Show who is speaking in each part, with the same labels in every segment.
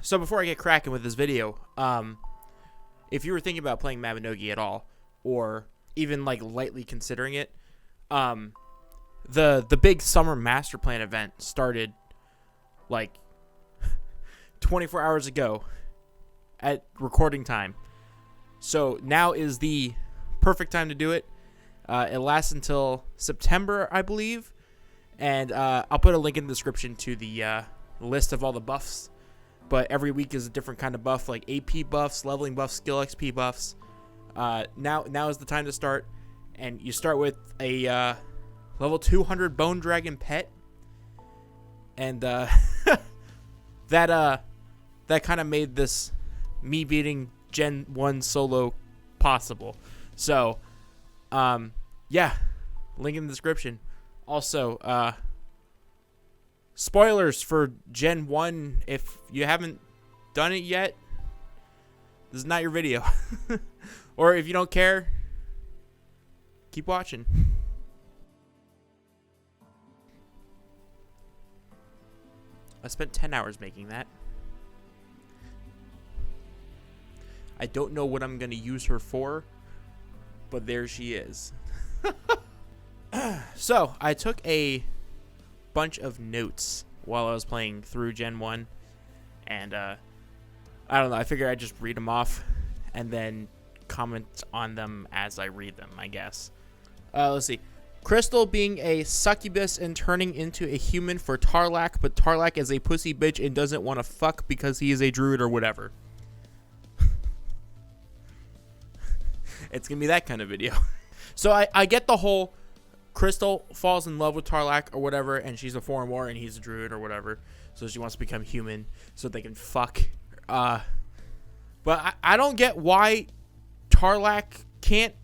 Speaker 1: So before I get cracking with this video, if you were thinking about playing Mabinogi at all, or even like lightly considering it, the big summer master plan event started like 24 hours ago at recording time. So now is the perfect time to do it. It lasts until September, I believe. And I'll put a link in the description to the list of all the buffs. But every week is a different kind of buff, like AP buffs, leveling buffs, skill XP buffs. Now is the time to start. And you start with a level 200 Bone Dragon pet. And that kind of made this me beating Gen 1 solo possible. So, yeah, link in the description. Also, spoilers for Gen 1. If you haven't done it yet, this is not your video. Or if you don't care, keep watching. I spent 10 hours making that. I don't know what I'm going to use her for, but there she is. So, I took a bunch of notes while I was playing through Gen 1, and I don't know, I figured I'd just read them off and then comment on them as I read them, I guess. Let's see. Crystal being a succubus and turning into a human for Tarlac, but Tarlac is a pussy bitch and doesn't want to fuck because he is a druid or whatever. It's going to be that kind of video. So I get the whole Crystal falls in love with Tarlac or whatever, and she's a foreign war and he's a druid or whatever. So she wants to become human so they can fuck. But I don't get why Tarlac can't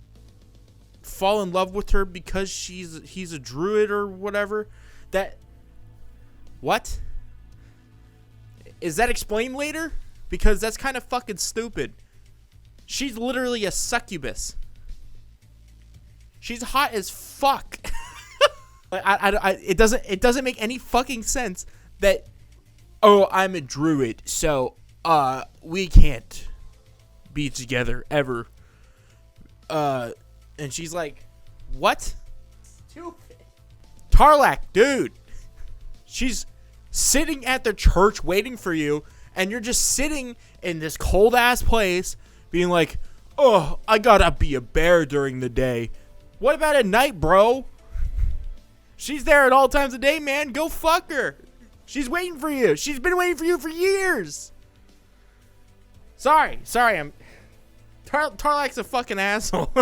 Speaker 1: fall in love with her because he's a druid or whatever. What? Is that explained later? Because that's kind of fucking stupid. She's literally a succubus. She's hot as fuck. It doesn't make any fucking sense that, oh, I'm a druid, so we can't be together ever. And she's like, what? Stupid. Tarlac, dude. She's sitting at the church waiting for you, and you're just sitting in this cold ass place being like, oh, I gotta be a bear during the day. What about at night, bro? She's there at all times of day, man. Go fuck her. She's waiting for you. She's been waiting for you for years. Sorry. Tarlac's a fucking asshole.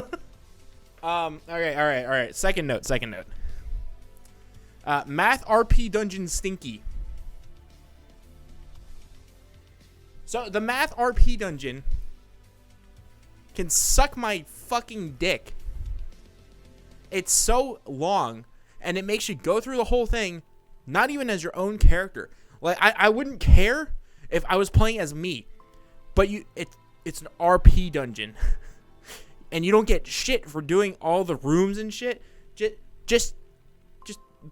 Speaker 1: All right. Second note. Math RP dungeon stinky. So the math RP dungeon can suck my fucking dick. It's so long, and it makes you go through the whole thing, not even as your own character. Like, I wouldn't care if I was playing as me, but it's an RP dungeon, and you don't get shit for doing all the rooms and shit. Just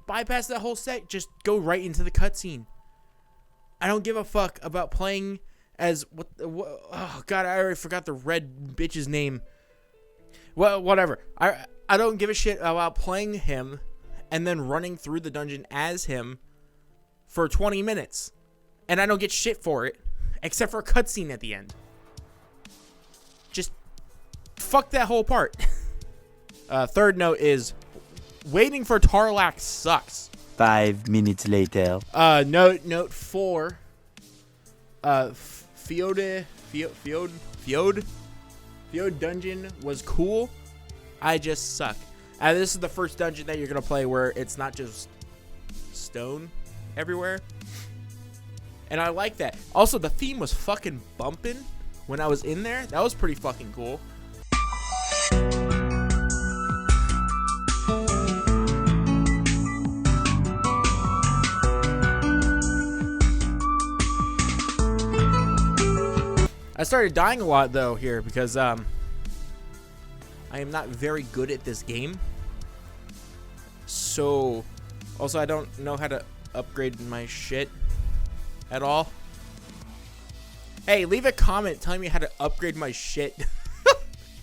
Speaker 1: bypass that whole set. Just go right into the cutscene. I don't give a fuck about playing as oh god, I already forgot the red bitch's name. Well, whatever. I don't give a shit about playing him and then running through the dungeon as him for 20 minutes. And I don't get shit for it, except for a cutscene at the end. Just fuck that whole part. Third note is, waiting for Tarlac sucks.
Speaker 2: 5 minutes later.
Speaker 1: Note 4. Feod dungeon was cool. I just suck. This is the first dungeon that you're gonna play where it's not just stone everywhere, and I like that. Also, the theme was fucking bumping when I was in there. That was pretty fucking cool. I started dying a lot though here because I am not very good at this game. So, also I don't know how to upgrade my shit at all. Hey, leave a comment telling me how to upgrade my shit.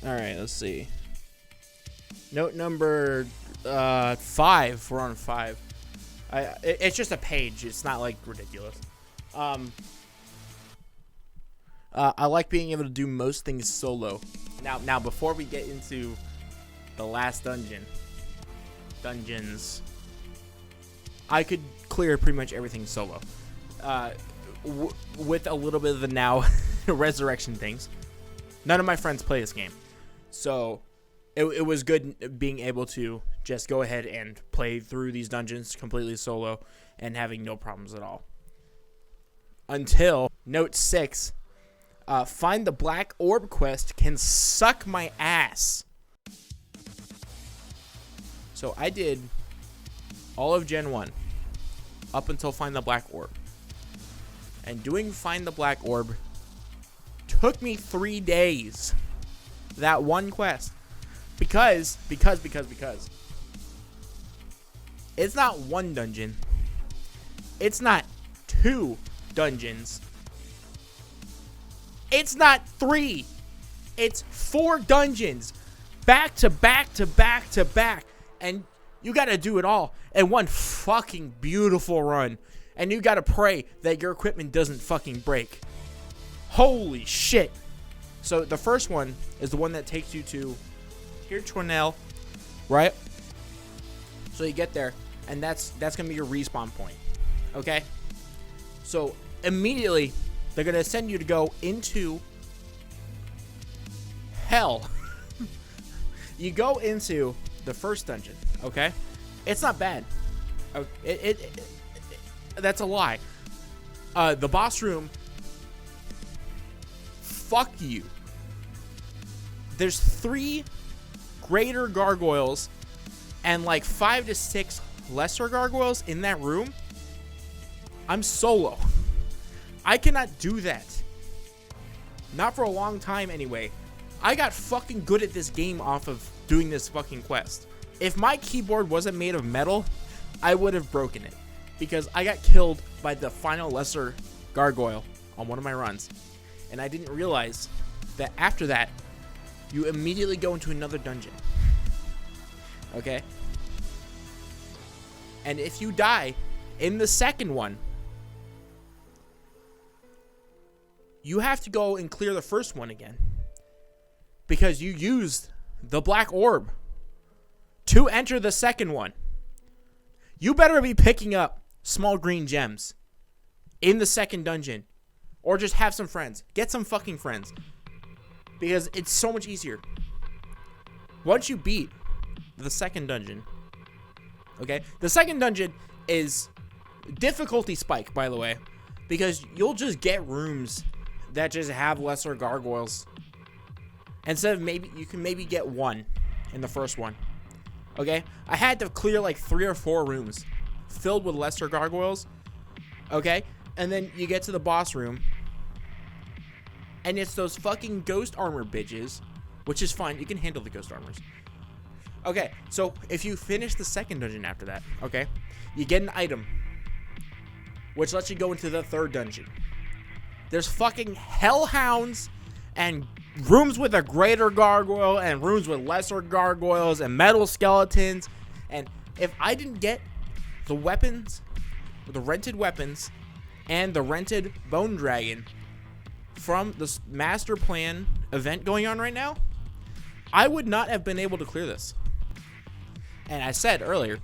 Speaker 1: All right, let's see. Note number 5. We're on 5. It's just a page. It's not like ridiculous. I like being able to do most things solo. Now before we get into the last dungeons, I could clear pretty much everything solo. With a little bit of the now resurrection things. None of my friends play this game, so it was good being able to just go ahead and play through these dungeons completely solo and having no problems at all. Until note 6, find the black orb quest can suck my ass. So I did all of Gen 1 up until find the black orb. And doing find the black orb took me 3 days. That one quest. Because it's not one dungeon. It's not 2 dungeons. It's not 3. It's 4 dungeons. Back to back to back to back. And you gotta do it all in one fucking beautiful run. And you gotta pray that your equipment doesn't fucking break. Holy shit. So the first one is the one that takes you to Tir Tronel, right? So you get there, and that's gonna be your respawn point. Okay? So immediately they're gonna send you to go into hell. You go into the first dungeon, okay? It's not bad. That's a lie. The boss room, fuck you. There's 3 greater gargoyles and like 5 to 6 lesser gargoyles in that room. I'm solo. I cannot do that. Not for a long time anyway. I got fucking good at this game off of doing this fucking quest. If my keyboard wasn't made of metal, I would have broken it. Because I got killed by the final lesser gargoyle on one of my runs. And I didn't realize that after that, you immediately go into another dungeon. Okay? And if you die in the second one, you have to go and clear the first one again. Because you used the black orb to enter the second one. You better be picking up small green gems in the second dungeon, or just have some friends. Get some fucking friends, because it's so much easier once you beat the second dungeon. Okay, the second dungeon is difficulty spike, by the way, because you'll just get rooms that just have lesser gargoyles instead of you can maybe get 1 in the first one. Okay, I had to clear like 3 or 4 rooms filled with lesser gargoyles. Okay, and then you get to the boss room, and it's those fucking ghost armor bitches, which is fine. You can handle the ghost armors. Okay, so if you finish the second dungeon after that, okay, you get an item, which lets you go into the third dungeon. There's fucking hellhounds and rooms with a greater gargoyle and rooms with lesser gargoyles and metal skeletons. And if I didn't get the weapons, the rented weapons, and the rented bone dragon from the master plan event going on right now, I would not have been able to clear this. And I said earlier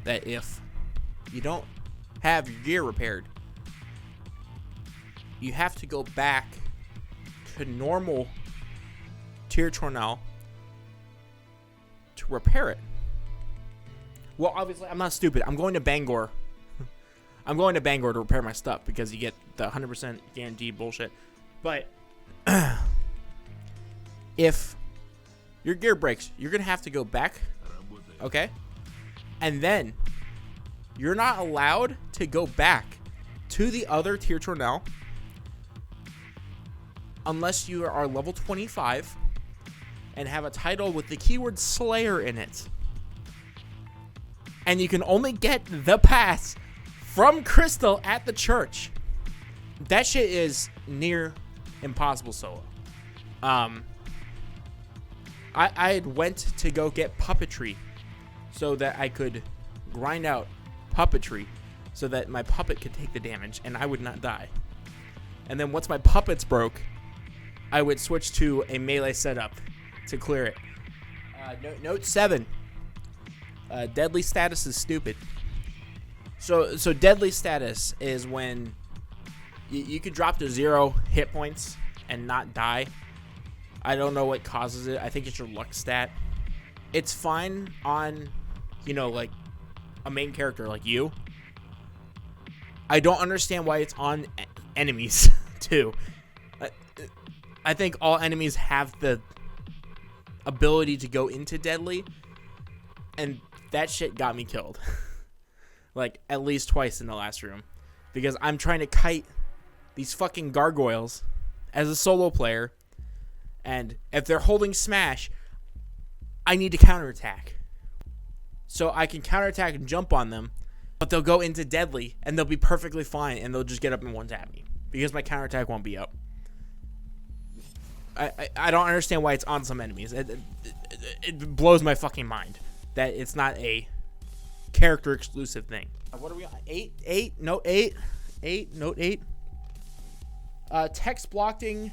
Speaker 1: that if you don't have your gear repaired, you have to go back to normal Tir Tronel to repair it. Well, obviously, I'm not stupid. I'm going to Bangor. I'm going to Bangor to repair my stuff because you get the 100% guaranteed bullshit. But if your gear breaks, you're going to have to go back. Okay? And then you're not allowed to go back to the other Tir Tronel unless you are level 25 and have a title with the keyword Slayer in it. And you can only get the pass from Crystal at the church. That shit is near impossible solo. I had went to go get puppetry so that I could grind out puppetry so that my puppet could take the damage and I would not die. And then once my puppets broke, I would switch to a melee setup to clear it. Note 7. Deadly status is stupid. So deadly status is when you could drop to 0 hit points and not die. I don't know what causes it. I think it's your luck stat. It's fine on, like a main character like you. I don't understand why it's on enemies too. I think all enemies have the ability to go into deadly, and that shit got me killed. Like at least twice in the last room, because I'm trying to kite these fucking gargoyles as a solo player, and if they're holding smash, I need to counterattack. So I can counterattack and jump on them, but they'll go into deadly and they'll be perfectly fine and they'll just get up and one tap me because my counterattack won't be up. I don't understand why it's on some enemies. It blows my fucking mind that it's not a character exclusive thing. What are we on? 8? Note 8. 8. Note 8. Text blocking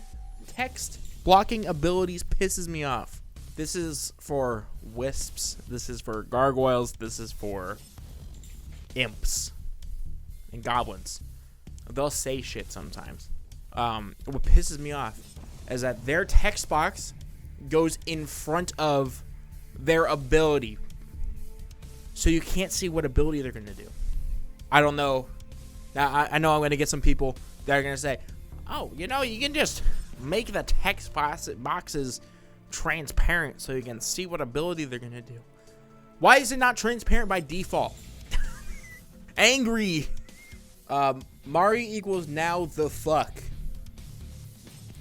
Speaker 1: abilities pisses me off. This is for wisps. This is for gargoyles. This is for imps and goblins. They'll say shit sometimes. What pisses me off is that their text box goes in front of their ability, so you can't see what ability they're going to do. I don't know. Now, I know I'm going to get some people that are going to say, oh, you can just make the text boxes transparent so you can see what ability they're going to do. Why is it not transparent by default? Angry. Mari equals now the fuck.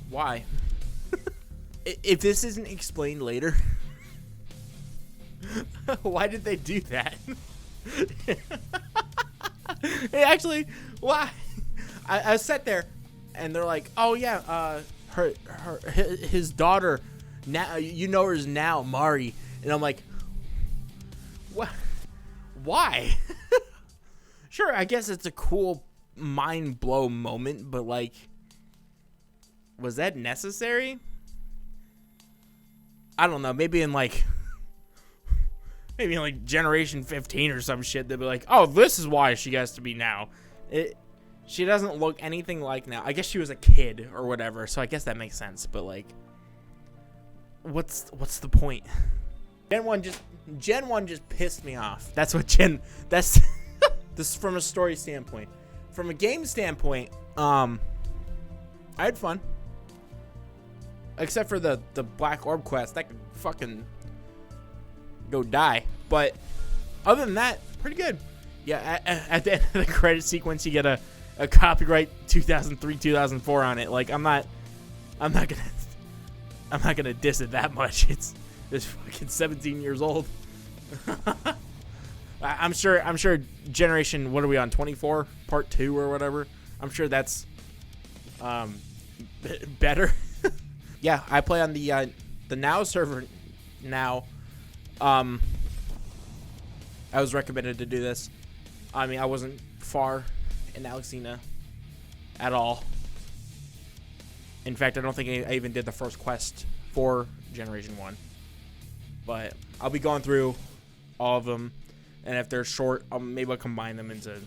Speaker 1: Why? If this isn't explained later, why did they do that? Actually, why? I sat there, and they're like, "Oh yeah, his daughter, now you know her as now Mari," and I'm like, "What? Why?" Sure, I guess it's a cool mind blow moment, but like, was that necessary? I don't know. Maybe in like generation 15 or some shit, they'll be like, "Oh, this is why she has to be now." She doesn't look anything like now. I guess she was a kid or whatever, so I guess that makes sense. But like, what's the point? Gen 1 just pissed me off. That's what that's this is from a story standpoint. From a game standpoint, I had fun. Except for the Black Orb quest. That could fucking go die. But other than that, pretty good. Yeah, at the end of the credit sequence, you get a copyright 2003, 2004 on it. Like, I'm not gonna diss it that much. It's fucking 17 years old. I'm sure generation, what are we on, 24 part 2 or whatever, I'm sure that's better. Yeah, I play on the Now server now. I was recommended to do this. I mean, I wasn't far in Alexina at all. In fact, I don't think I even did the first quest for Generation 1. But I'll be going through all of them, and if they're short, maybe I'll combine them into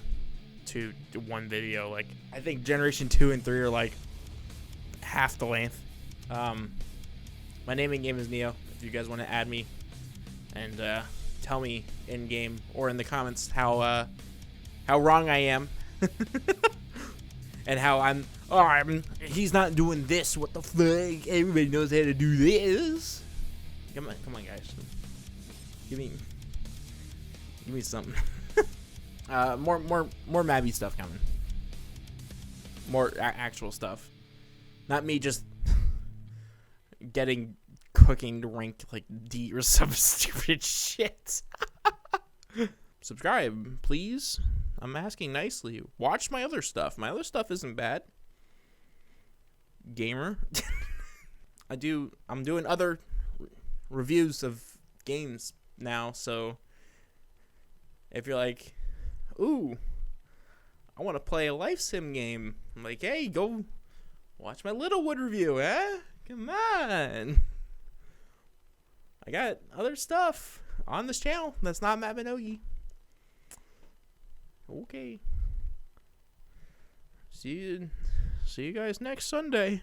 Speaker 1: one video. Like, I think Generation 2 and 3 are like half the length. My name in game is Neiyoh. If you guys want to add me and tell me in game or in the comments how wrong I am and how he's not doing this. What the fuck? Everybody knows how to do this. Come on, guys. Give me something. More Mabby stuff coming. More actual stuff. Not me just getting cooking to rank like D or some stupid shit. Subscribe, please. I'm asking nicely. Watch my other stuff. My other stuff isn't bad. gamer. I'm doing other reviews of games now, so if you're like, ooh, I want to play a life sim game, I'm like, hey, go watch my Littlewood review, eh? Come on. I got other stuff on this channel that's not Mabinogi. Okay. See you guys next Sunday.